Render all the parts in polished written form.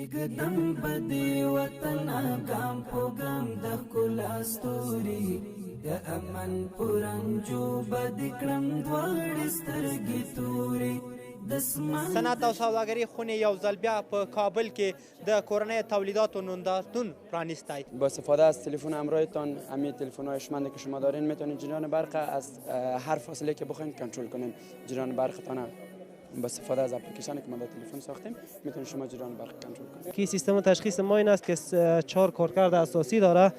ایګدم بدی وطن ګام په ګام د ښکلا ستوري د امن پرنجو بد کړم دواړې سترګې توري. صنعت او سوداګري خونې یو ځل بیا په کابل کې د کورنۍ تولیداتو نندارتون پرانیستی. با استفاده از تلفن همراهتان، همین تلفن‌های شمندی که شما دارین میتونید جریان برق از هر فاصله که بخواید کنترل کنین. جریان برقتان با استفاده از اپلیکیشنی که ما در تلفن ساختیم میتونید شما جریان برق کنترل کنید. کی سیستم تشخیص ماین است که 4 کارکرد اساسی داره.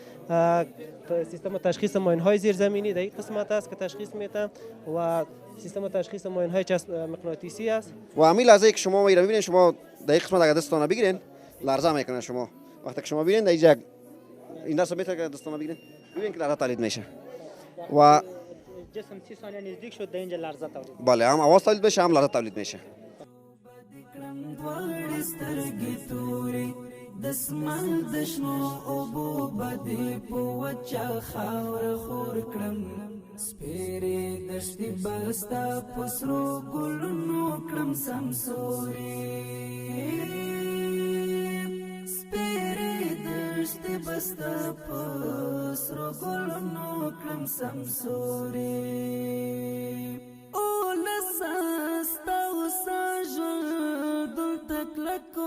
سیستم تشخیص ماین‌های زیرزمینی در این قسمت است که تشخیص میده و سیستم تشخیص ماین‌های مغناطیسی است. و همین لحظه که شما میره ببینید، شما در این قسمت اگر دستتان بگیرین لرزه میکنه. شما وقتی که شما ببینید در اینجا این دست میتونه که دستتان بگیرین ببینید که لرزه تولید میشه و جسم 30 ثانیه نزدیک شد در اینجا لرزه تولید. بله، هم آواز تولید بشه هم لرزه تولید میشه. دسمال دشنو اوبو بدی په وچا خاور خور کړم سپېرې دشتي بستا پسرو ګلونو کړم سمسوري سپېرې دشتي بستا پسرو ګلونو کړم سمسوري او لساستا وسا ژوند دلته کلکو